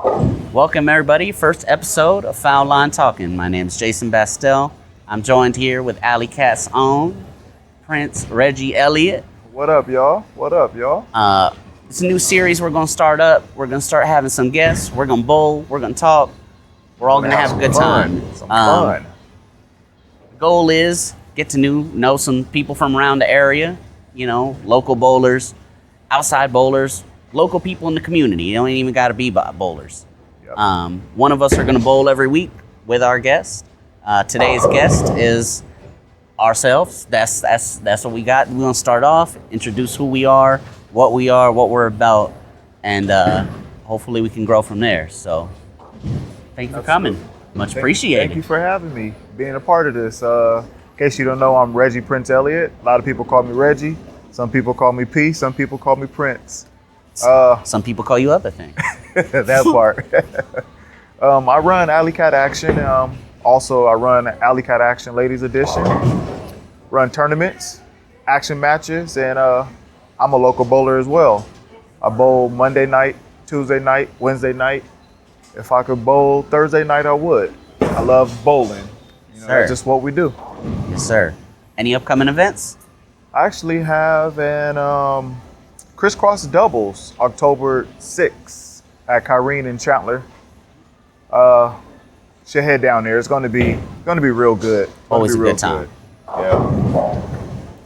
Welcome, everybody. First episode of Foul Line Talkin. My name is Jason Bastel. I'm joined here with Alley Cat's own Prince Reggie Elliott. What up, y'all? What up, y'all? It's a new series we're going to start up. We're going to start having some guests. We're going to bowl. We're going to talk. We're all going to have a good time. Some fun. The goal is get to know some people from around the area, you know, local bowlers, outside bowlers, local people in the community. You don't even got to be bowlers. Yep. One of us are going to bowl every week with our guest. Today's guest is ourselves. That's what we got. We're going to start off, introduce who we are, what we're about, and hopefully we can grow from there. So thank you for coming. Much appreciated. Thank you for having me, being a part of this. In case you don't know, I'm Reggie Prince Elliott. A lot of people call me Reggie. Some people call me P. Some people call me Prince. Some people call you other things. That part. I run Alley Cat Action. Also, I run Alley Cat Action Ladies Edition. Run tournaments, action matches, and I'm a local bowler as well. I bowl Monday night, Tuesday night, Wednesday night. If I could bowl Thursday night, I would. I love bowling. You know, that's just what we do. Yes, sir. Any upcoming events? I actually have an crisscross doubles October 6th at Kyrene in Chandler. Should head down there. It's going to be real good. Always a good time. Yeah.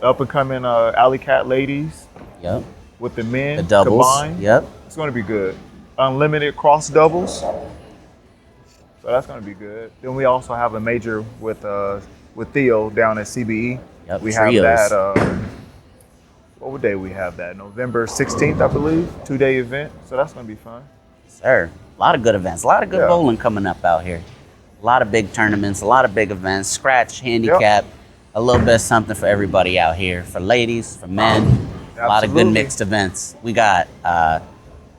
Up and coming Alley Cat ladies. Yep. With the men The doubles. combined. Yep. It's going to be good. Unlimited cross doubles. So that's going to be good. Then we also have a major with Theo down at CBE. Yep, we trios. have that. What day we have that? November 16th, I believe. 2-day event. So that's going to be fun. Sir, a lot of good events. A lot of good Yeah. bowling coming up out here. A lot of big tournaments, a lot of big events, scratch, handicap, a little bit of something for everybody out here, for ladies, for men. A lot of good Absolutely. mixed events. We got the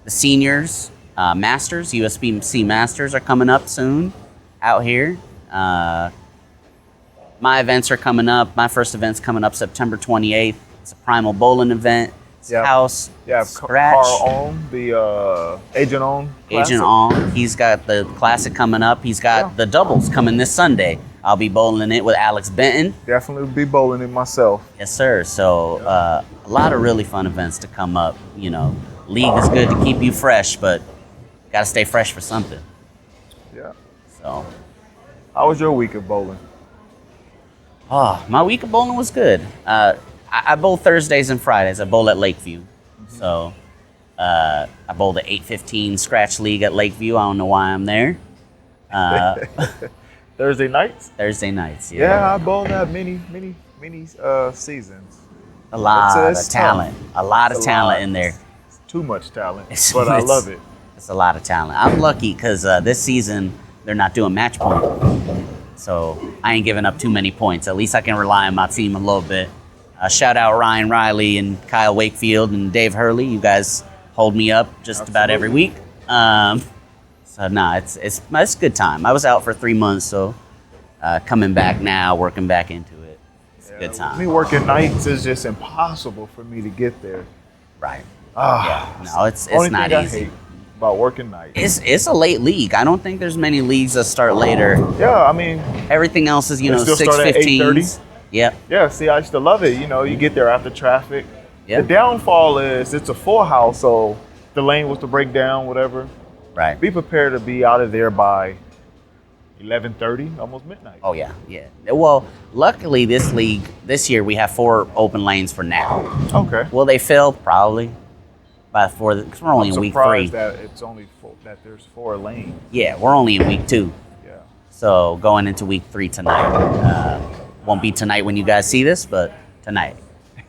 seniors, masters, USBC masters are coming up soon out here. My events are coming up. My first event's coming up September 28th. It's a primal bowling event. It's house, scratch. Carl On, the Agent On. Agent On. He's got the classic coming up. He's got the doubles coming this Sunday. I'll be bowling it with Alex Benton. Definitely be bowling it myself. Yes, sir. So a lot of really fun events to come up. You know, league is good to keep you fresh, but got to stay fresh for something. Yeah. So, How was your week of bowling? my week of bowling was good. I bowl Thursdays and Fridays. I bowl at Lakeview. So I bowled the 8:15 scratch league at Lakeview. I don't know why I'm there. Thursday nights? Thursday nights, Yeah, I bowled that many seasons. A lot It's of talent. A lot of talent in there. It's too much talent, It's- but I it's- love it. It's a lot of talent. I'm lucky because this season they're not doing match point. So I ain't giving up too many points. At least I can rely on my team a little bit. Shout out Ryan Riley and Kyle Wakefield and Dave Hurley. You guys hold me up just about every week. So nah, it's a good time. I was out for 3 months, so coming back now, working back into it. It's a good time. Me working nights is just impossible for me to get there. Right. Ah, Yeah. No, it's only not thing I easy. hate about working nights. It's a late league. I don't think there's many leagues that start later. Yeah, I mean, Everything else is, They still start at 6:15. Yep. yeah. See, I used to love it. You know, you get there after traffic. Yep. The downfall is it's a full house, so the lane was to break down, whatever. Right. Be prepared to be out of there by 11:30, almost midnight. Oh yeah. Well, luckily this year we have 4 open lanes for now. Okay. Will they fill? Probably. By 4, because we're only I'm in week 3. surprised that it's only that there's 4 lanes. Yeah, we're only in week 2. Yeah. So going into week 3 tonight. Won't be tonight when you guys see this, but tonight.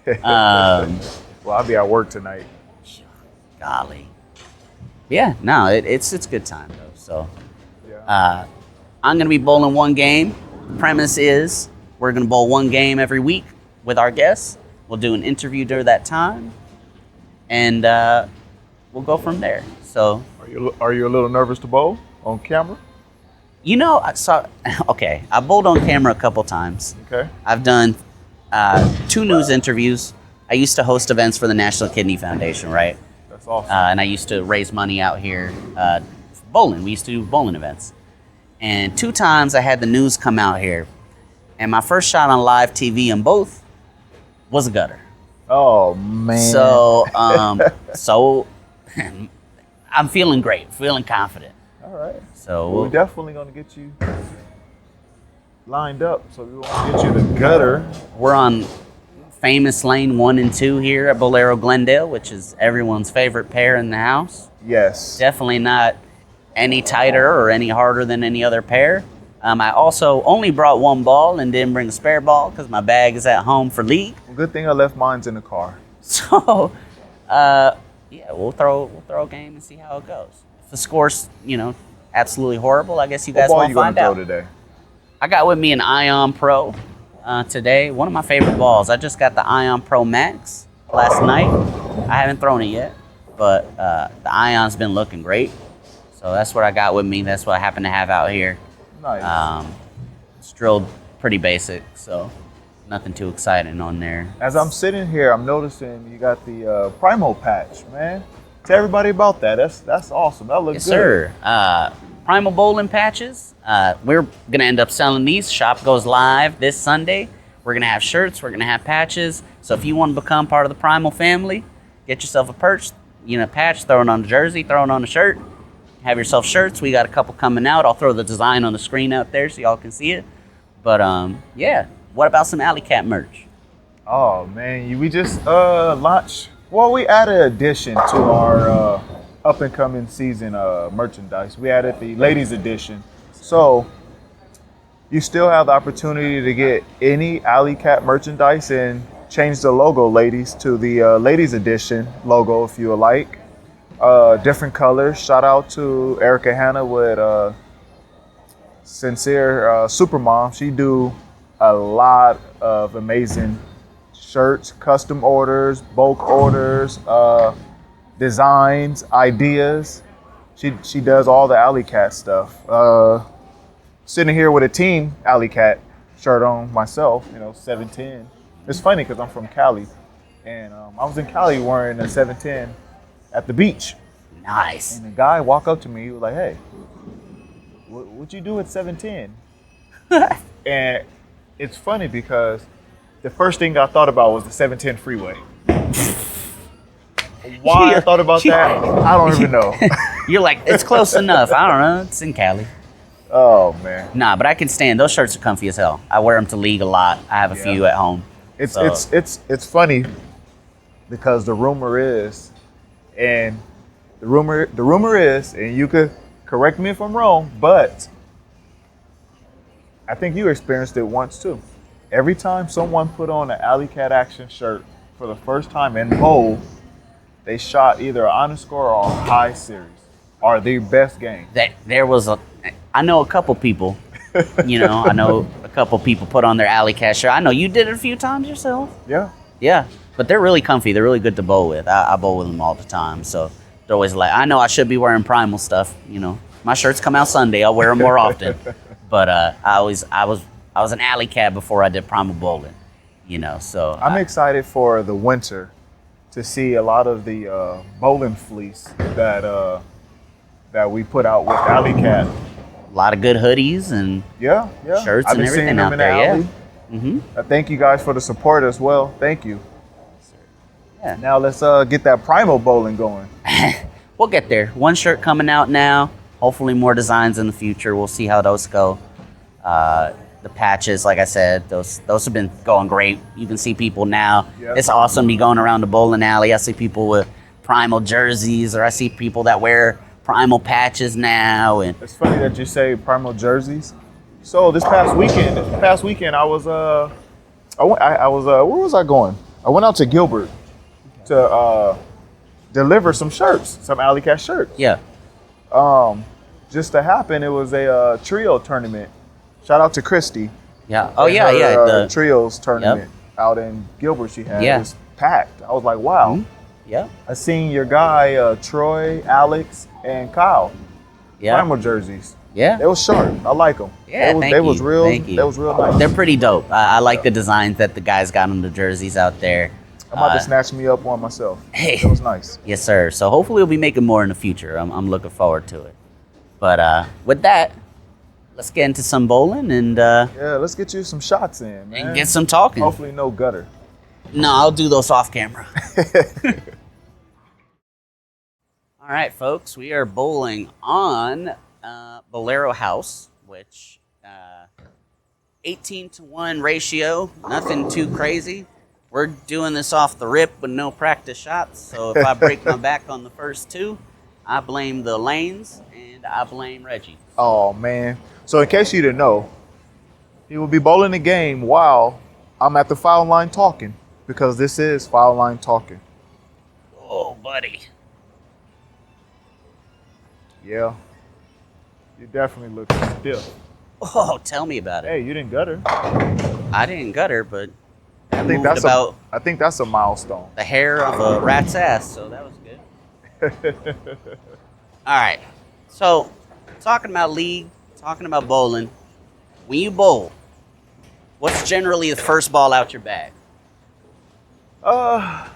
Well, I'll be at work tonight. Golly. Yeah, no, it's good time though. So Yeah. I'm gonna be bowling 1 game. The premise is we're gonna bowl 1 game every week with our guests. We'll do an interview during that time, and we'll go from there. So, Are you a little nervous to bowl on camera? you know, okay, I bowled on camera a couple times. Okay. I've done 2 news interviews. I used to host events for the National Kidney Foundation, right? That's awesome. And I used to raise money out here bowling. We used to do bowling events. And 2 times I had the news come out here. And my first shot on live TV in both was a gutter. Oh, man. So, I'm feeling great, feeling confident. All right. So we're definitely going to get you lined up. So we want to get you the gutter. We're on famous lane 1 and 2 here at Bolero Glendale, which is everyone's favorite pair in the house. Yes. Definitely not any tighter or any harder than any other pair. I also only brought 1 ball and didn't bring a spare ball because my bag is at home for league. Well, good thing I left mines in the car. So, yeah, we'll throw a game and see how it goes. If the score's, absolutely horrible, I guess you guys won't find out. What ball you gonna throw today? I got with me an Ion Pro today. One of my favorite balls. I just got the Ion Pro Max last night. I haven't thrown it yet, but the Ion's been looking great. So that's what I got with me. That's what I happen to have out here. Nice. It's drilled pretty basic, so nothing too exciting on there. As I'm sitting here, I'm noticing you got the Primo patch, man. Tell everybody about that. That's awesome. That looks good. Yes, sir. Primal bowling patches. We're going to end up selling these. Shop goes live this Sunday. We're going to have shirts. We're going to have patches. So if you want to become part of the Primal family, get yourself a patch, throw it on a jersey, throw it on a shirt. Have yourself shirts. We got a couple coming out. I'll throw the design on the screen out there so y'all can see it. But, yeah. What about some Alley Cat merch? Oh, man. We just launched. Well, we added an addition to our up-and-coming season merchandise. We added the ladies edition. So you still have the opportunity to get any Alley Cat merchandise and change the logo, ladies, to the ladies edition logo if you would like. Different colors. Shout out to Erica Hanna with Sincere Supermom. She do a lot of amazing shirts, custom orders, bulk orders, designs, ideas. She does all the Alley Cat stuff. Sitting here with a team Alley Cat shirt on myself, 710. It's funny because I'm from Cali, and I was in Cali wearing a 710 at the beach. Nice. And the guy walked up to me. He was like, "Hey, what you do at 710?" And it's funny because the first thing I thought about was the 710 freeway. Why I thought about that, I don't even know. You're like, it's close enough. I don't know. It's in Cali. Oh, man. Nah, but I can stand. Those shirts are comfy as hell. I wear them to league a lot. I have a few at home. It's funny because the rumor is, and you could correct me if I'm wrong, but I think you experienced it once too. Every time someone put on an Alley Cat Action shirt for the first time in bowl, they shot either an honor score or a high series or the best game. I know a couple people, I know a couple people put on their Alley Cat shirt. I know you did it a few times yourself. Yeah. Yeah, but they're really comfy. They're really good to bowl with. I bowl with them all the time, so they're always like, I know I should be wearing Primal stuff. My shirts come out Sunday. I'll wear them more often. But I was an Alley Cat before I did Primal bowling, So I'm excited for the winter to see a lot of the bowling fleece that we put out with Alley Cat. A lot of good hoodies and shirts and everything out there. I thank you guys for the support as well. Thank you. Yeah. Now let's get that Primal bowling going. We'll get there. One shirt coming out now. Hopefully more designs in the future. We'll see how those go. The patches, like I said, those have been going great. You can see people now. Yep. It's awesome to be going around the bowling alley. I see people with Primal jerseys, or I see people that wear Primal patches now. And it's funny that you say Primal jerseys. So this past weekend, I was where was I going? I went out to Gilbert to deliver some shirts, some Alley Cat shirts. Yeah. Just to happen, it was a trio tournament. Shout out to Christy. Yeah. Oh yeah, the trios tournament out in Gilbert she had. It was packed. I was like, wow. Mm-hmm. Yeah. I seen your guy Troy, Alex, and Kyle. Yeah. Primal jerseys. Yeah. They was sharp. I like them. Yeah, they was real nice. They're pretty dope. I like the designs that the guys got on the jerseys out there. I'm about to snatch me up one myself. Hey. It was nice. Yes, sir. So hopefully we'll be making more in the future. I'm looking forward to it. But with that, let's get into some bowling and Yeah, let's get you some shots in, man. get some talking. Hopefully no gutter. No, I'll do those off camera. All right, folks, we are bowling on Bolero House, which 18-to-1 ratio, nothing too crazy. We're doing this off the rip with no practice shots, so if I break my back on the first two, I blame the lanes and I blame Reggie. Oh, man. So in case you didn't know, he will be bowling the game while I'm at the Foul Line Talkin, because this is Foul Line Talkin. Oh, buddy. Yeah. You definitely look stiff. Oh, tell me about it. Hey, you didn't gutter. I didn't gutter, but I think moved that's a milestone. the hair of a rat's ass, so that was good. All right. So, talking about league, talking about bowling. When you bowl, what's generally the first ball out your bag? I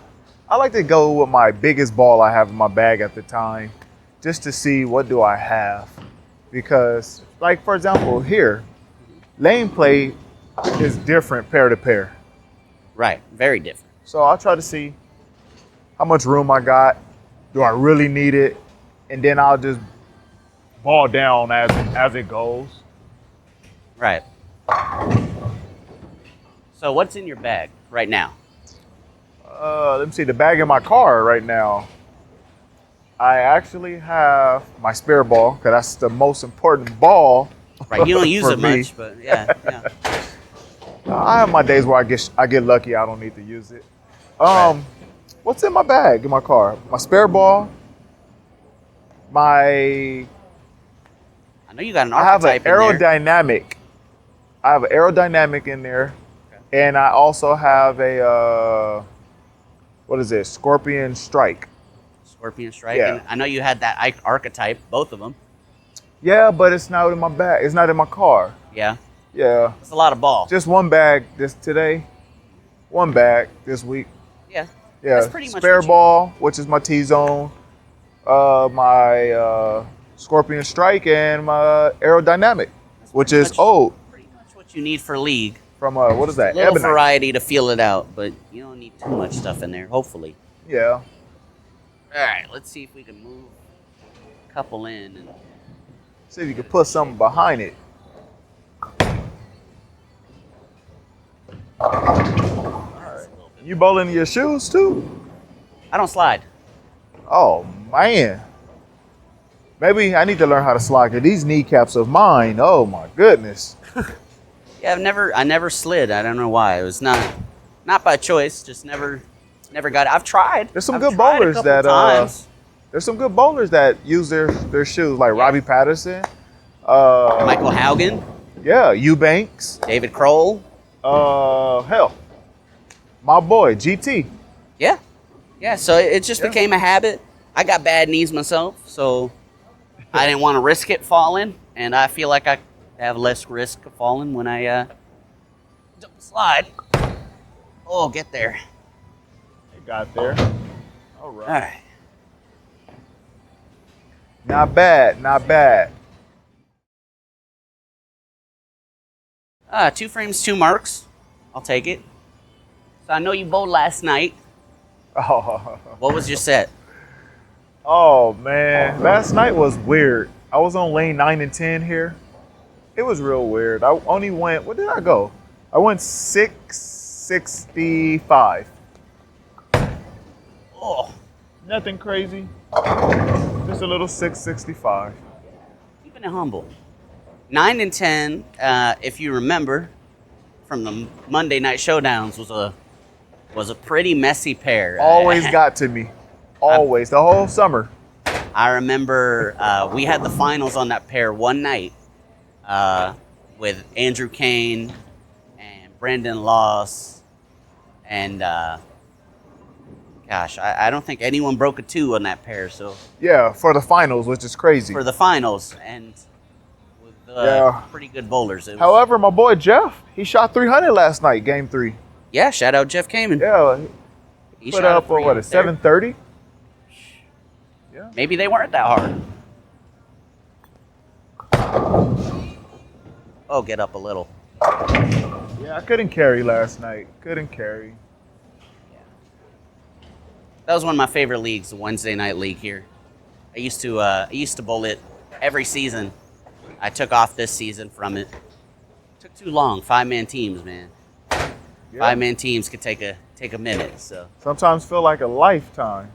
like to go with my biggest ball I have in my bag at the time, just to see what do I have. Because, like, for example, here, lane play is different pair to pair. Right. Very different. So I'll try to see how much room I got. Do I really need it? And then I'll just ball down as it goes. Right. So what's in your bag right now? Let me see, the bag in my car right now. I actually have my spare ball, because that's the most important ball. Right. You don't use for it me. much, but yeah. I have my days where I get lucky. I don't need to use it. Right. What's in my bag in my car? My spare ball. I know you got an have an archetype in there. aerodynamic. I have an aerodynamic in there, and I also have a what is it? Scorpion Strike. Scorpion Strike. Yeah. And I know you had that archetype, both of them. Yeah, but it's not in my bag. It's not in my car. Yeah. Yeah. It's a lot of ball. Just one bag today. One bag this week. Yeah. Yeah. That's pretty much spare what you- ball, which is my T-zone, my Scorpion Strike, and my aerodynamic, which pretty is much- old Pretty much what you need for league. from what is that? A little Ebonite. variety to feel it out, but you don't need too much stuff in there, hopefully. Yeah. All right, let's see if we can move a couple in. And See if you can put something behind it. All right. You bowling in your shoes too? I don't slide. Oh man. Maybe I need to learn how to slide, 'cause these kneecaps of mine, oh my goodness. Yeah, I never slid. I don't know why. It was not by choice. Just never got it. I've tried. There's some I've good tried a bowlers couple that times. there's some good bowlers that use their shoes, like Yeah. Robbie Patterson, Michael Haugen, yeah, Eubanks, David Kroll. hell, my boy GT. Yeah. So it just Yeah. became a habit. I got bad knees myself, so I didn't want to risk it falling, and I feel like I have less risk of falling when I jump the slide. Oh, get there. They got there. All All right. right. Not bad, not bad. 2 frames, 2 marks. I'll take it. So I know you bowled last night. Oh, What was your set? oh man, last night was weird. I was on lane 9 and 10 here. It was real weird. I only went, what did I go? I went 665. Oh, Nothing crazy. Just a little 665. keeping it humble. 9 and 10, if you remember, from the Monday night showdowns, was a pretty messy pair. Always got to me. Always. The whole summer. I remember we had the finals on that pair one night with Andrew Kane and Brandon Loss, and gosh, I don't think anyone broke a 2 on that pair. So Yeah, for the finals, which is crazy. for the finals, and with Yeah. pretty good bowlers. It was, However, my boy Jeff, he shot 300 last night, game 3. yeah, shout out Jeff Kamen. Yeah, He put shot a up, 3 what, a up there. 730? Yeah. Maybe they weren't that hard. Oh, get up a little. Yeah, I couldn't carry last night. Couldn't carry. That was one of my favorite leagues, the Wednesday night league here. I used to bowl it every season. I took off this season from it. Took too long. 5-man teams, man. Yeah. 5-man teams could take a minute. So Sometimes feel like a lifetime.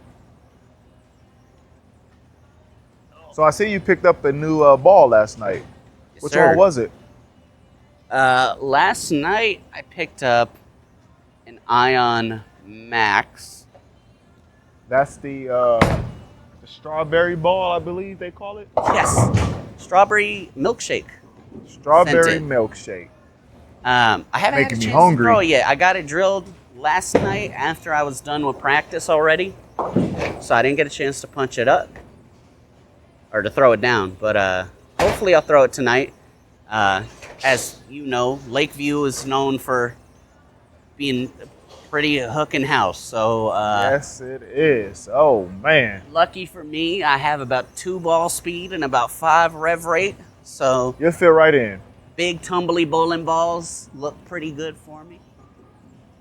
So I see you picked up a new ball last night. Yes, Which sir. one was it? Last night I picked up an Ion Max. That's the strawberry ball, I believe they call it. Yes, strawberry milkshake. Strawberry Scented. milkshake. I haven't Making had a me chance hungry. to throw it yet. I got it drilled last night after I was done with practice already, so I didn't get a chance to punch it up or to throw it down. But hopefully I'll throw it tonight. As you know, Lakeview is known for being a pretty hooking house. So Yes, it is. Oh, man. lucky for me, I have about 2 ball speed and about 5 rev rate. So You'll fit right in. big tumbly bowling balls look pretty good for me.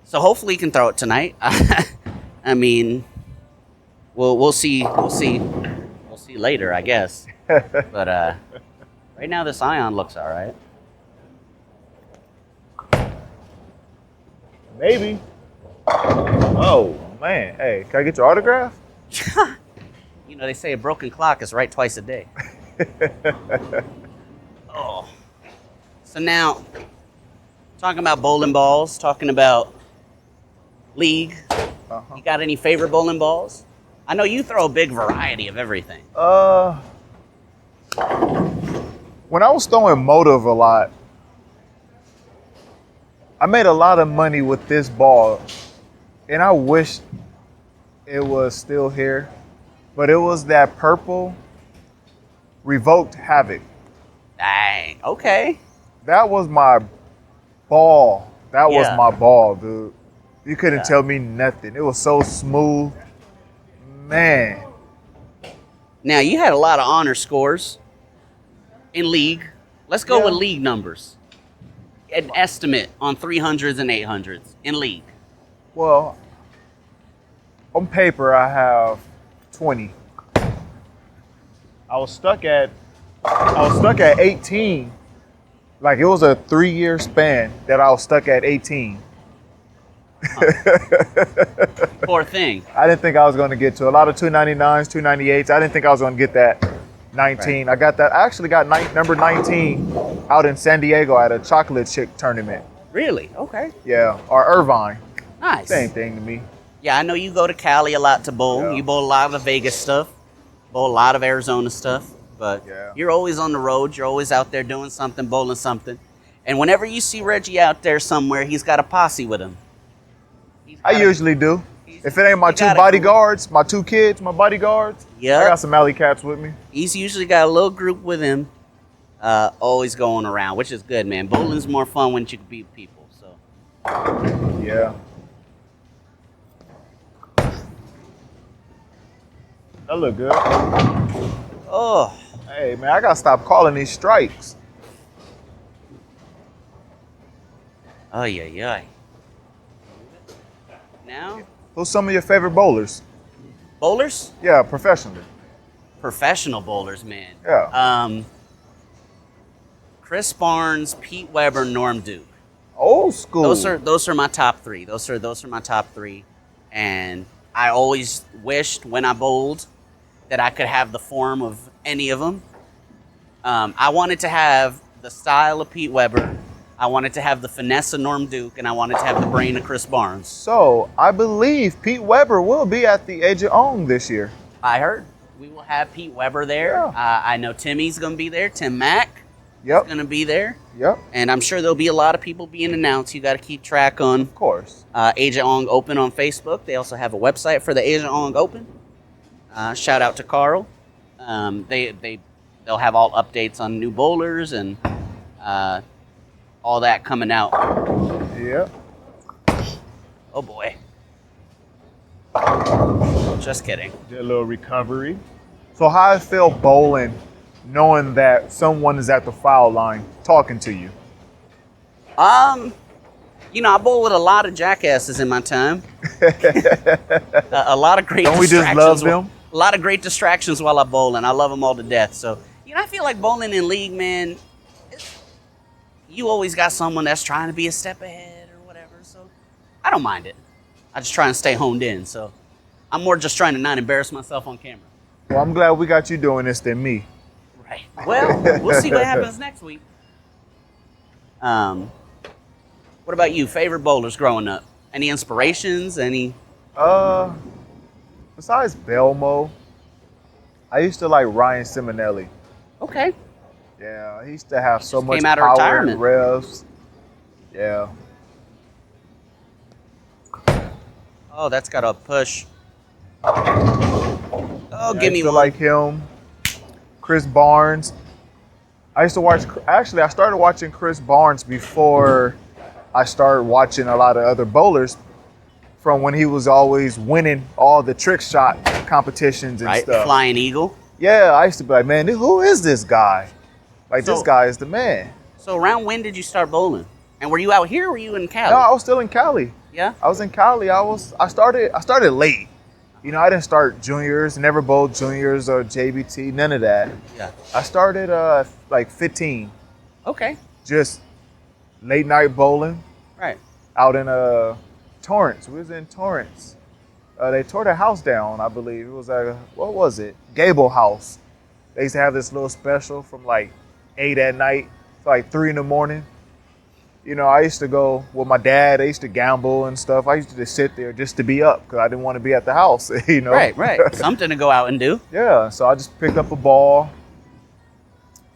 So hopefully you can throw it tonight. I mean, we'll see. We'll see later, I guess. But right now this Ion looks all right. Maybe. Oh, man. Hey, can I get your autograph? You know, they say a broken clock is right twice a day. Oh. So now, talking about bowling balls, talking about league. Uh-huh. You got any favorite bowling balls? I know you throw a big variety of everything. When I was throwing motive a lot, I made a lot of money with this ball, and I wish it was still here, but it was that purple Revoked Havoc. Dang. Okay. That was my ball. That was Yeah. my ball, dude. You couldn't Yeah. tell me nothing. It was so smooth. Man. Now you had a lot of honor scores in league. Let's go Yeah. with league numbers. An estimate on 300s and 800s in league. Well, on paper, I have 20. I was stuck at 18. Like it was a 3-year span that I was stuck at 18. Poor thing. I didn't think I was going to get to a lot of 299s, 298s. I didn't think I was going to get that 19. I got that. I actually got number 19 out in San Diego at a chocolate chip tournament. Really? Okay. Yeah, or Irvine. Nice. Same thing to me. Yeah, I know you go to Cali a lot to bowl. Yeah. You bowl a lot of the Vegas stuff, bowl a lot of Arizona stuff. But Yeah. you're always on the road. You're always out there doing something, bowling something. And whenever you see Reggie out there somewhere, he's got a posse with him. I usually do. If it ain't my you 2 gotta- bodyguards, my 2 kids, my bodyguards, Yeah. I got some alley cats with me. He's usually got a little group with him, always going around, which is good, man. Bowling's more fun when you can beat people. So Yeah. That look good. oh, Hey, man, I got to stop calling these strikes. yeah. Now, Who's some of your favorite bowlers? bowlers, Yeah, professionally. professional bowlers, man. Yeah. Chris Barnes, Pete Weber, Norm Duke. Old school. Those are my top 3. Those are my top 3, and I always wished when I bowled that I could have the form of any of them. I wanted to have the style of Pete Weber, I wanted to have the finesse of Norm Duke, and I wanted to have the brain of Chris Barnes. So, I believe Pete Weber will be at the Age of Ong this year. I heard we will have Pete Weber there. Yeah. I know Timmy's going to be there. Tim Mack is Yep. going to be there. Yep. And I'm sure there'll be a lot of people being announced. You got to keep track on Of course. Age of Ong Open on Facebook. They also have a website for the Age of Ong Open. Shout out to Carl. They'll have all updates on new bowlers and all that coming out. Yep. Oh boy. Just kidding. Did a little recovery. So how I feel bowling knowing that someone is at the foul line talking to you? I bowl with a lot of jackasses in my time. A lot of great Don't we distractions. just love them? A lot of great distractions while I bowl, and I love them all to death. So, I feel like bowling in league, man, you always got someone that's trying to be a step ahead or whatever. So, I don't mind it. I just try and stay honed in. So, I'm more just trying to not embarrass myself on camera. Well, I'm glad we got you doing this than me. Right. Well, we'll see what happens next week. What about you? Favorite bowlers growing up? Any inspirations? Any? Besides Belmo, I used to like Ryan Simonelli. Okay. Yeah, he used to have so much came out of power retirement. and revs. Yeah. Oh, that's got a push. Oh, Yeah, give I me used to one. like him. Chris Barnes. I used to watch. Actually, I started watching Chris Barnes before I started watching a lot of other bowlers. From when he was always winning all the trick shot competitions and Right, stuff. Flying Eagle. Yeah, I used to be like, man, who is this guy? Like, this So- guy is the man. So around when did you start bowling? And were you out here or were you in Cali? No, I was still in Cali. Yeah? I was in Cali. I started late. I didn't start juniors, never bowled juniors or JBT, none of that. Yeah. I started like 15, Okay. just late night bowling Right. out in Torrance. We was in Torrance. They tore the house down, I believe. It was what was it? Gable House. They used to have this little special from like 8 at night to like 3 in the morning. I used to go with my dad. I used to gamble and stuff. I used to just sit there just to be up because I didn't want to be at the house, Right. Something to go out and do. Yeah, so I just picked up a ball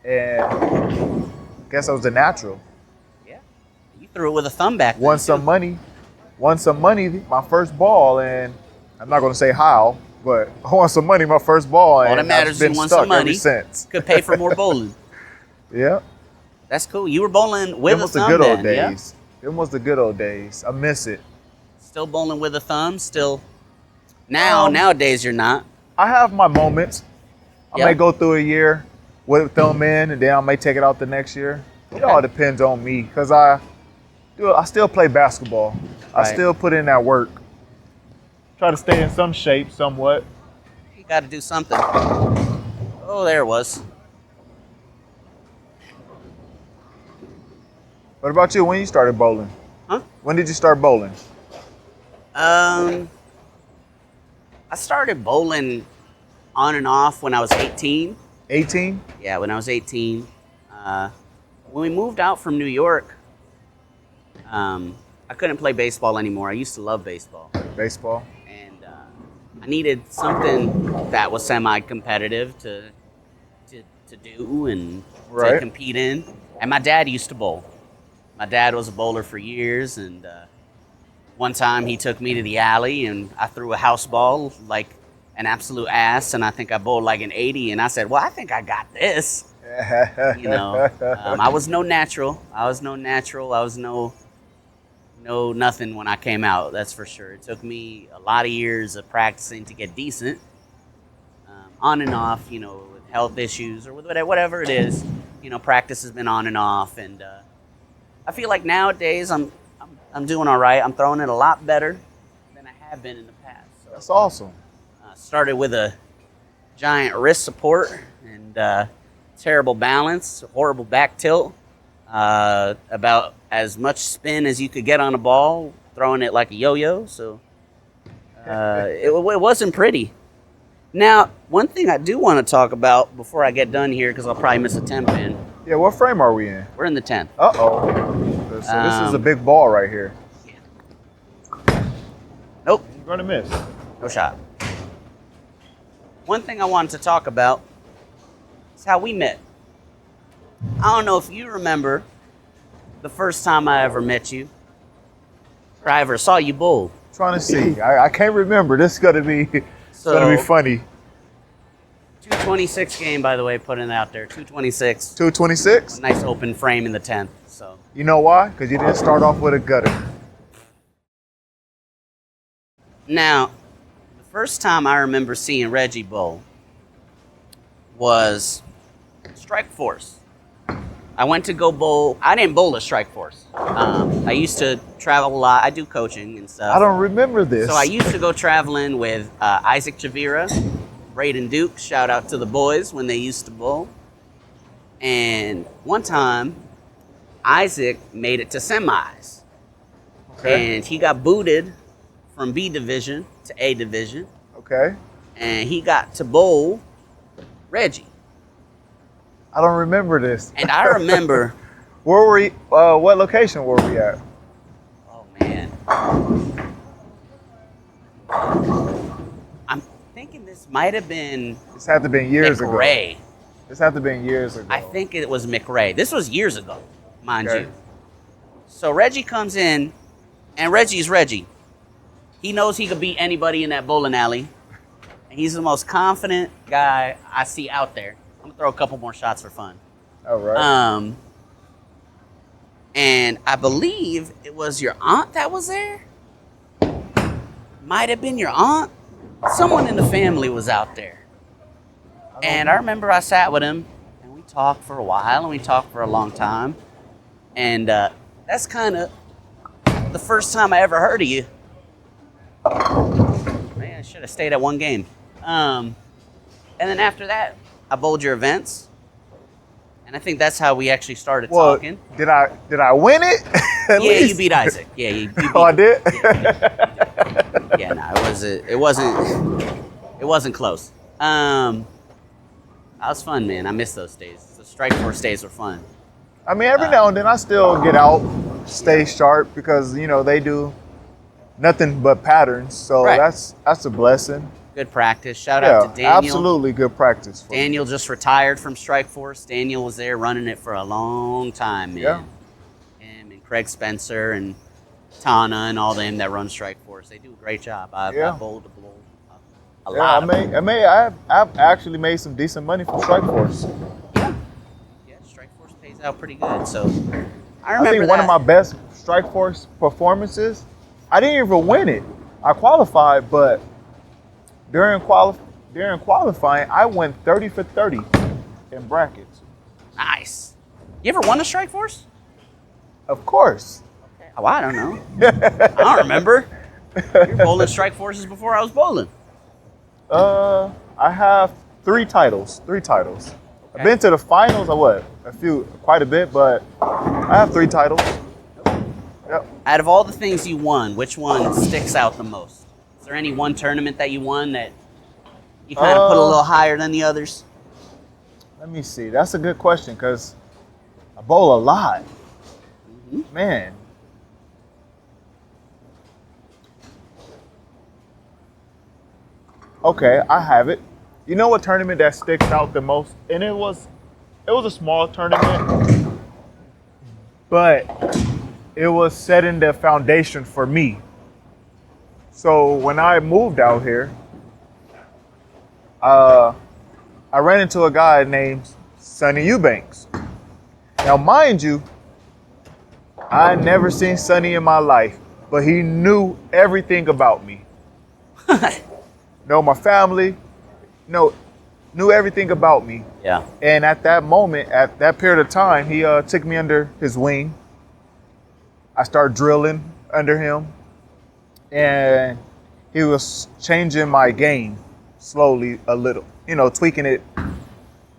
and I guess I was a natural. Yeah. You threw it with a thumb back then, Won some money, my first ball, and I'm not going to say how, but I won some money my first ball, All that and matters I've been is you won stuck some money. ever since. Could pay for more bowling. Yeah, That's cool. You were bowling with it a was the thumb good old then, yeah? days. It was the good old days. I miss it. Still bowling with a thumb? Still? Nowadays you're not. I have my moments. I Yeah. may go through a year with thumb in, and then I may take it out the next year. It all depends on me, because I still play basketball. I Right. still put in that work. Try to stay in some shape, somewhat. You got to do something. Oh, there it was. What about you? When you started bowling? Huh? When did you start bowling? I started bowling on and off when I was 18. 18? Yeah, when I was 18. When we moved out from New York, I couldn't play baseball anymore. I used to love baseball. Baseball. And I needed something that was semi-competitive to do and to Right. compete in. And my dad used to bowl. My dad was a bowler for years, and one time he took me to the alley, and I threw a house ball like an absolute ass, and I think I bowled like an 80, and I said, well, I think I got this. I was no natural. I was no nothing when I came out, that's for sure. It took me a lot of years of practicing to get decent, on and off, with health issues or with whatever it is. Practice has been on and off, and I feel like nowadays I'm doing all right. I'm throwing it a lot better than I have been in the past. So, That's awesome. started with a giant wrist support and terrible balance, horrible back tilt, about as much spin as you could get on a ball, throwing it like a yo-yo. So it wasn't pretty. Now, one thing I do want to talk about before I get done here, because I'll probably miss a 10 pin. Yeah, what frame are we in? We're in the 10th. Uh-oh. So this is a big ball right here. Nope, You're going to miss. no shot. One thing I wanted to talk about is how we met. I don't know if you remember the first time I ever met you, or I ever saw you bowl. Trying to see. I can't remember. This is going to be funny. 226 game, by the way, putting it out there. 226. 226? Nice open frame in the 10th. So You know why? Because you didn't start off with a gutter. now, the first time I remember seeing Reggie bowl was Strike Force. I went to go bowl. I didn't bowl at Strike Force. I used to travel a lot. I do coaching and stuff. I don't remember this. So I used to go traveling with Isaac Chavira, Braden Duke. Shout out to the boys when they used to bowl. And one time, Isaac made it to semis. Okay. And he got booted from B division to A division. Okay. And he got to bowl Reggie. I don't remember this. And I remember... Where were we? What location were we at? Oh, man. I'm thinking this might have been... This had to have been years McRae. ago. This had to have been years ago. I think it was McRae. This was years ago, mind Okay. you. So Reggie comes in, and Reggie's Reggie. He knows he could beat anybody in that bowling alley. And he's the most confident guy I see out there. I'm going to throw a couple more shots for fun. All right. And I believe it was your aunt that was there. Might have been your aunt. Someone in the family was out there. And I remember I sat with him, and we talked for a while, and we talked for a long time. And that's kind of the first time I ever heard of you. Man, I should have stayed at one game. And then after that, I bowled your events. And I think that's how we actually started talking. Did I win it? At Yeah, least? you beat Isaac. Yeah, you beat Oh, I did? Yeah, no, it wasn't close. That was fun, man. I miss those days. The Strike Force days were fun. I mean, every now and then I still get out, stay sharp, because, they do nothing but patterns. So Right. that's a blessing. Good practice. Shout out to Daniel. Absolutely good practice. For me. Daniel just retired from Strike Force. Daniel was there running it for a long time, man. Yeah. Him and Craig Spencer and Tana and all them that run Strike Force. They do a great job. I bowled a bowl. A lot. I've actually made some decent money from Strike Force. Yeah, Strike Force pays out pretty good. So I I remember think one of my best Strike Force performances, I didn't even win it. I qualified, but during qualifying, I went 30 for 30 in brackets. Nice. You ever won a Strike Force? Of course. Oh, I don't know. I don't remember. You were bowling Strike Forces before I was bowling. I have three titles. Okay. I've been to the finals, quite a bit, but I have 3 titles. Yep. Out of all the things you won, which one sticks out the most? Is there any one tournament that you won that you kind of put a little higher than the others? Let me see. That's a good question because I bowl a lot. Mm-hmm. Man. Okay, I have it. You know what tournament that sticks out the most? And it was a small tournament, but it was setting the foundation for me. So when I moved out here, I ran into a guy named Sonny Eubanks. Now, mind you, I had never seen Sonny in my life, but he knew everything about me. Know my family, knew everything about me. Yeah. And at that moment, at that period of time, he took me under his wing. I started drilling under him, and he was changing my game slowly a little, tweaking it,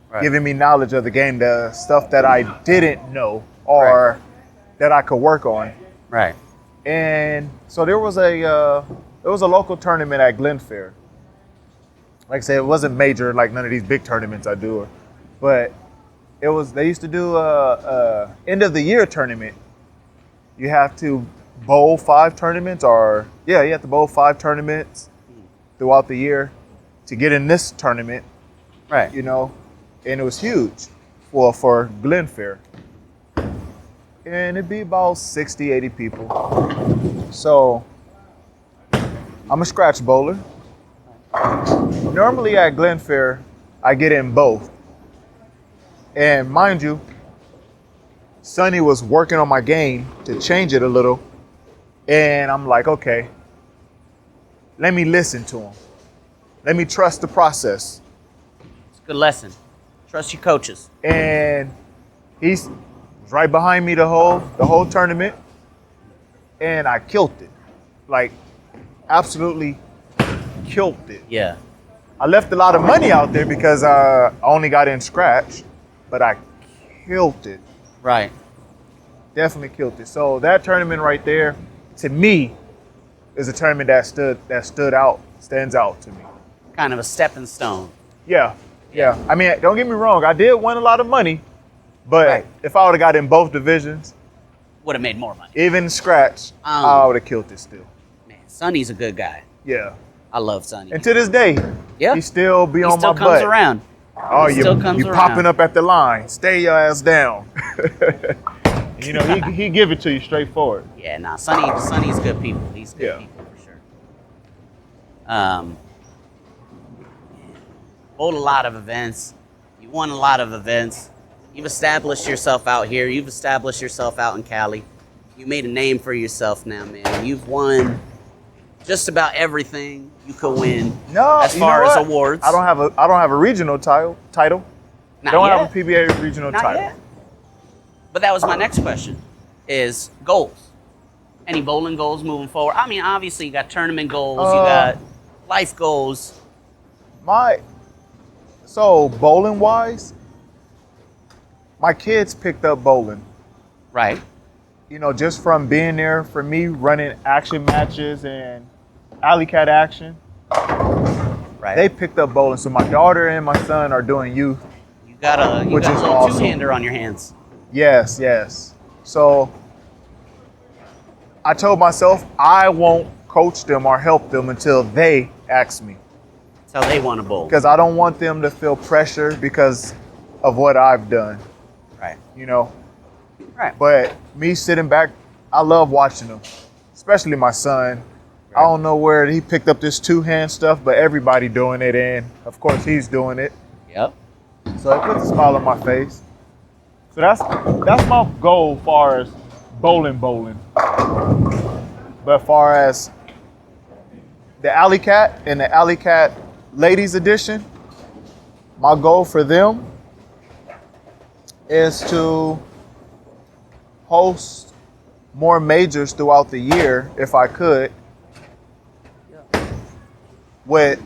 Right. giving me knowledge of the game, the stuff that I didn't know or that I could work on. Right. And so there was a local tournament at Glen Fair. Like I said, it wasn't major like none of these big tournaments I do, but they used to do a end of the year tournament. You have to bowl 5 tournaments, you have to bowl 5 tournaments throughout the year to get in this tournament. Right. And it was huge for Glen Fair. And it'd be about 60, 80 people. So I'm a scratch bowler. Normally at Glen Fair, I get in both. And mind you, Sonny was working on my game to change it a little. And I'm like, okay, let me listen to him. Let me trust the process. It's a good lesson. Trust your coaches. And he's right behind me the whole tournament, and I killed it, like absolutely killed it. Yeah. I left a lot of money out there because I only got in scratch, but I killed it. Right. Definitely killed it. So that tournament right there, to me, is a tournament that stands out to me. Kind of a stepping stone. Yeah. I mean, don't get me wrong. I did win a lot of money, but Right. if I would have got in both divisions, Would have made more money. even scratch, I would have killed it still. Man, Sonny's a good guy. Yeah. I love Sonny. And to this day, Yeah. he still be on still my comes butt. around. Oh, He still comes you around. popping up at the line. Stay your ass down. You know, he give it to you straightforward. Yeah, nah, Sonny's good people. He's good Yeah. people for sure. Bowled a lot of events. You won a lot of events. You've established yourself out here. You've established yourself out in Cali. You made a name for yourself now, man. You've won just about everything you could win. No, as you far know as what? awards. I don't have a regional title. Not Don't yet. have a PBA regional Not title. yet. But that was my next question: is goals? Any bowling goals moving forward? I mean, obviously you got tournament goals, you got life goals. So bowling wise, my kids picked up bowling. Right. You know, just from being there for me, running action matches and alley cat action, Right. they picked up bowling. So my daughter and my son are doing youth. You got a Which is little awesome. two-hander on your hands. Yes. So I told myself I won't coach them or help them until they ask me, That's how they want to bowl. because I don't want them to feel pressure because of what I've done, Right. you know. Right. But me sitting back, I love watching them, especially my son. I don't know where he picked up this two-hand stuff, but everybody doing it, and of course he's doing it. Yep. So it puts a smile on my face. So that's my goal as far as bowling. But as far as the Alley Cat and the Alley Cat Ladies Edition, my goal for them is to host more majors throughout the year, if I could, with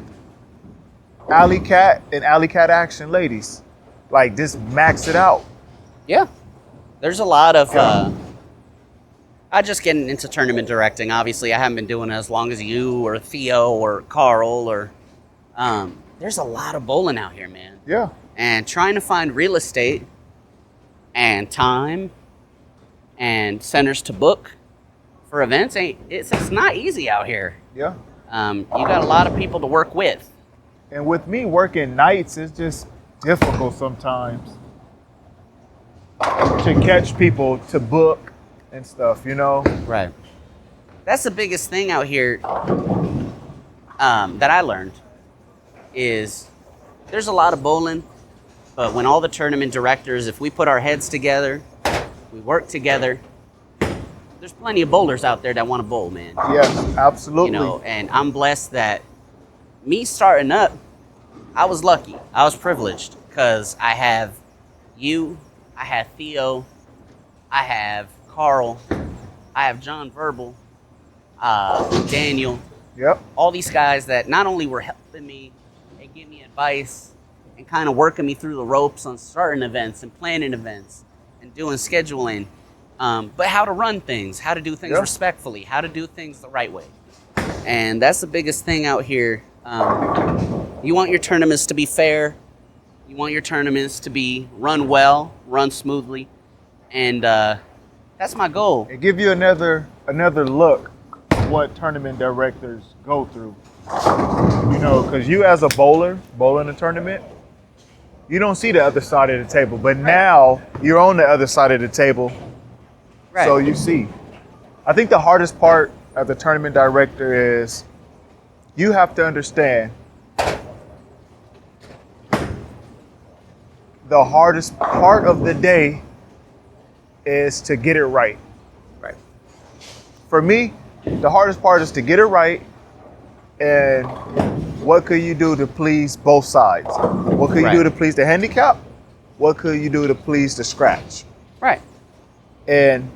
Alley Cat and Alley Cat Action Ladies. Like, just max it out. Yeah. There's a lot of. I just getting into tournament directing. Obviously, I haven't been doing it as long as you or Theo or Carl or. There's a lot of bowling out here, man. Yeah. And trying to find real estate and time and centers to book for events it's not easy out here. Yeah. You got a lot of people to work with. And with me working nights, it's just difficult sometimes to catch people to book and stuff, you know? Right. That's the biggest thing out here that I learned is there's a lot of bowling, but when all the tournament directors, if we put our heads together, we work together, there's plenty of bowlers out there that want to bowl, man. Yes, absolutely. You know, and I'm blessed that me starting up, I was lucky. I was privileged because I have you, I have Theo, I have Carl, I have John Verbal, Daniel, Yep. all these guys that not only were helping me and giving me advice and kind of working me through the ropes on starting events and planning events and doing scheduling, but how to run things, how to do things Yep. respectfully, how to do things the right way. And that's the biggest thing out here. You want your tournaments to be fair. You want your tournaments to be run well, run smoothly. And that's my goal. And give you another look at what tournament directors go through. You know, because you as a bowler, bowling a tournament, you don't see the other side of the table. But now you're on the other side of the table, Right. so you see. I think the hardest part as a tournament director is you have to understand the hardest part of the day is to get it right. Right. For me, the hardest part is to get it right, and what could you do to please both sides? What could you do Right. to please the handicap? what could you do to please the scratch? Right. And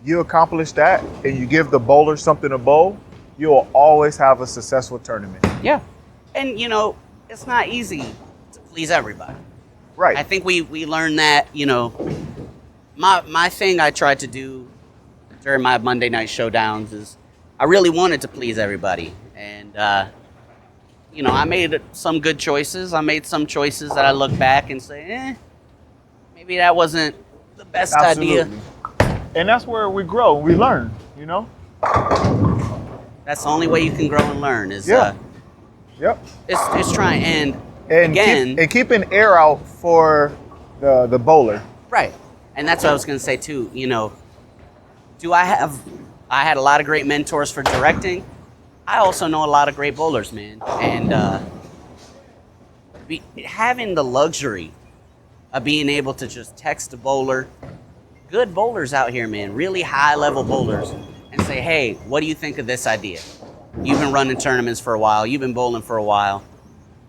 you accomplish that and you give the bowler something to bowl, you'll always have a successful tournament. Yeah. And, you know, it's not easy to please everybody. Right. I think we learned that, you know, my thing I tried to do during my Monday night showdowns is I really wanted to please everybody. And, you know, I made some good choices. I made some choices that I look back and say, maybe that wasn't the best Absolutely. idea. And that's where we grow, we learn, you know? That's the only way you can grow and learn is Yep. it's trying. And And keeping air out for the bowler. right. And that's what I was going to say too. You know, I had a lot of great mentors for directing. I also know a lot of great bowlers, man. And having the luxury of being able to just text a bowler, good bowlers out here, man, really high level bowlers, and say, hey, what do you think of this idea? You've been running tournaments for a while. You've been bowling for a while.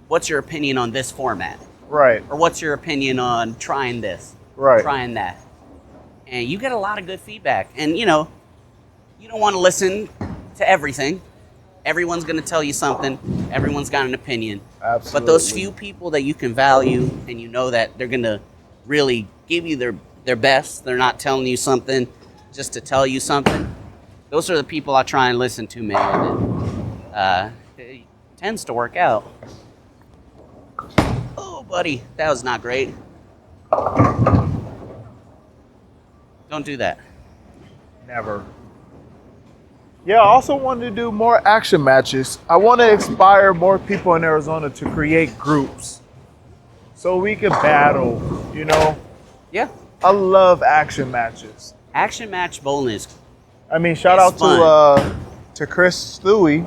What's your opinion on this format? Right. Or what's your opinion on trying this? Right. Trying that? And you get a lot of good feedback. And, you know, you don't want to listen to everything. Everyone's going to tell you something. Everyone's got an opinion. Absolutely. But those few people that you can value and you know that they're going to really give you their best, they're not telling you something just to tell you something, those are the people I try and listen to, man. And it tends to work out. Oh, buddy, that was not great. Don't do that. Never. Yeah, I also wanted to do more action matches. I want to inspire more people in Arizona to create groups so we can battle, you know? Yeah. I love action matches. Action match bowling is I mean, shout It's out to Chris Stewie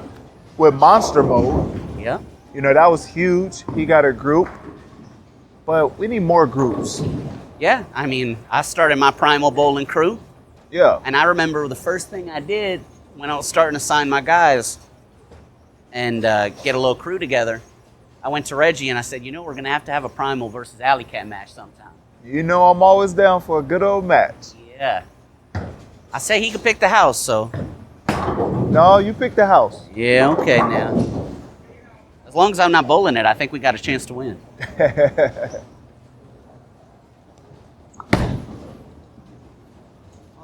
with Monster Mode. yeah. You know, that was huge. He got a group. But we need more groups. Yeah, I mean, I started my Primal Bowling crew, Yeah. and I remember the first thing I did when I was starting to sign my guys and get a little crew together, I went to Reggie and I said, you know, we're going to have a Primal versus Alley Cat match sometime. You know I'm always down for a good old match. Yeah. I say he could pick the house, so. No, you pick the house. Yeah, okay now. As long as I'm not bowling it, I think we got a chance to win.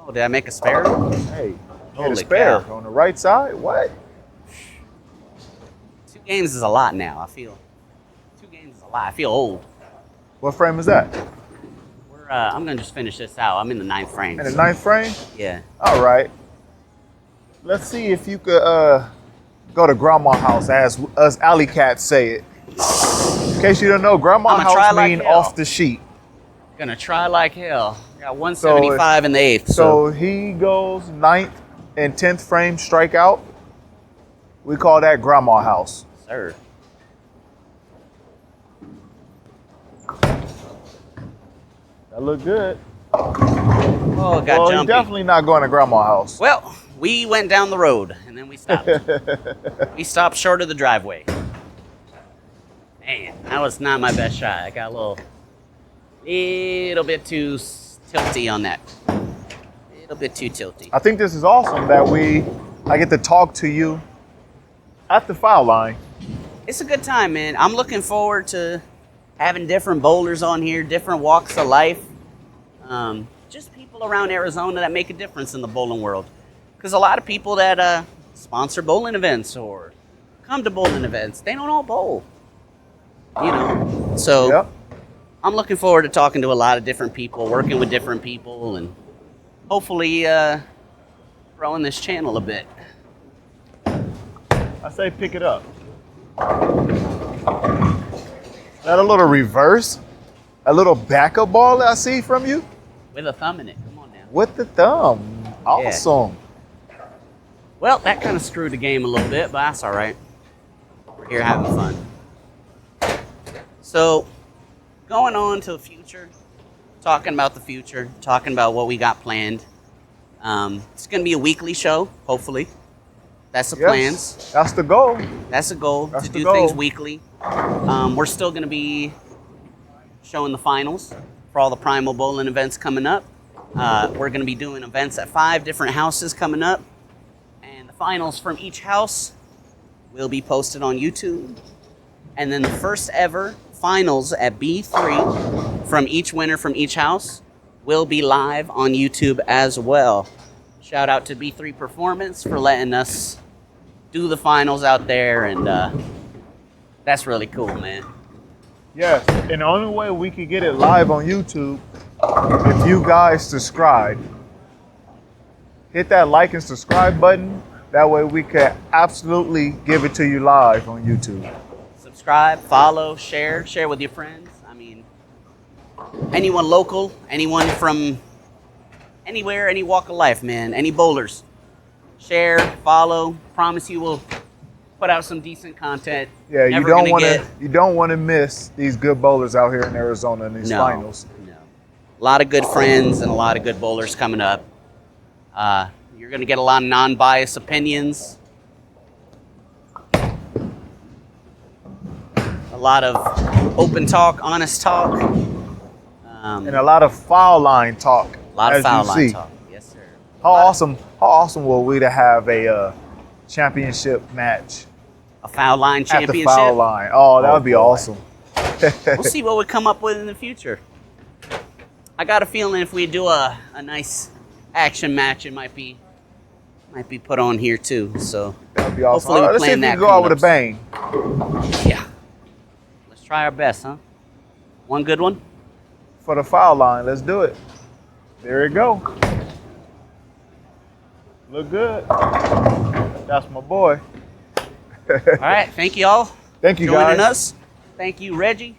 Oh, did I make a spare? Hey, Holy hit a spare cow. on the right side? What? 2 games is a lot now, I feel. 2 games is a lot. I feel old. What frame is that? I'm going to just finish this out. I'm in the 9th frame. In the 9th frame? Yeah. All right. Let's see if you could go to Grandma House, as us alley cats say it. In case you don't know, Grandma I'ma try House like mean hell. off the sheet. Gonna try like hell. Got 175 in the 8th. So he goes 9th and 10th frame strikeout. We call that Grandma House. Sir. That look good. Oh, got Well, you're jumpy. definitely not going to Grandma House. Well, we went down the road and then we stopped. We stopped short of the driveway. Man, that was not my best shot. I got a little bit too tilty on that. A little bit too tilty. I think this is awesome that I get to talk to you at the foul line. It's a good time, man. I'm looking forward to having different bowlers on here, different walks of life. Just people around Arizona that make a difference in the bowling world. Because a lot of people that sponsor bowling events or come to bowling events, they don't all bowl. You know? So Yep. I'm looking forward to talking to a lot of different people, working with different people, and hopefully growing this channel a bit. I say pick it up. That a little reverse? A little backup ball I see from you? With a thumb in it. Come on now. With the thumb. Awesome. Well, that kind of screwed the game a little bit, but that's all right. We're here having fun. So, going on to the future, talking about the future, talking about what we got planned. It's going to be a weekly show, hopefully. That's the Yes, plans. that's the goal. That's the goal, That's to the do goal. things weekly. We're still going to be showing the finals for all the Primal Bowling events coming up. We're going to be doing events at 5 different houses coming up. And the finals from each house will be posted on YouTube. And then the first ever finals at B3 from each winner from each house will be live on YouTube as well. Shout out to B3 Performance for letting us do the finals out there, and that's really cool, man. Yes, and the only way we could get it live on YouTube, if you guys subscribe. Hit that like and subscribe button. That way we can absolutely give it to you live on YouTube. Subscribe, follow, share with your friends. I mean, anyone local, anyone from anywhere, any walk of life, man, any bowlers. Share, follow. Promise you we'll put out some decent content. Yeah, you Never don't want to miss these good bowlers out here in Arizona in these finals. No. A lot of good friends and a lot of good bowlers coming up. You're going to get a lot of non-biased opinions. A lot of open talk, honest talk. And a lot of foul line talk. A lot of foul line talk. Yes, sir. How awesome will we to have a championship match? A foul line championship? At the foul line. Oh, that would be awesome. We'll see what we come up with in the future. I got a feeling if we do a nice action match, it might be put on here too. So that'd be awesome. Hopefully Let's see if we can go out with a bang. Yeah. Let's try our best, huh? One good one? For the foul line, let's do it. There you go. Look good. That's my boy. All right, thank you all. Thank you, joining guys. us. Thank you, Reggie.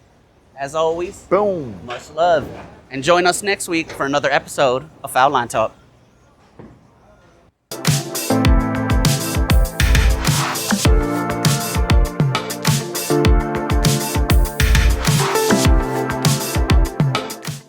As always, boom. Much love. And join us next week for another episode of Foul Line Talk.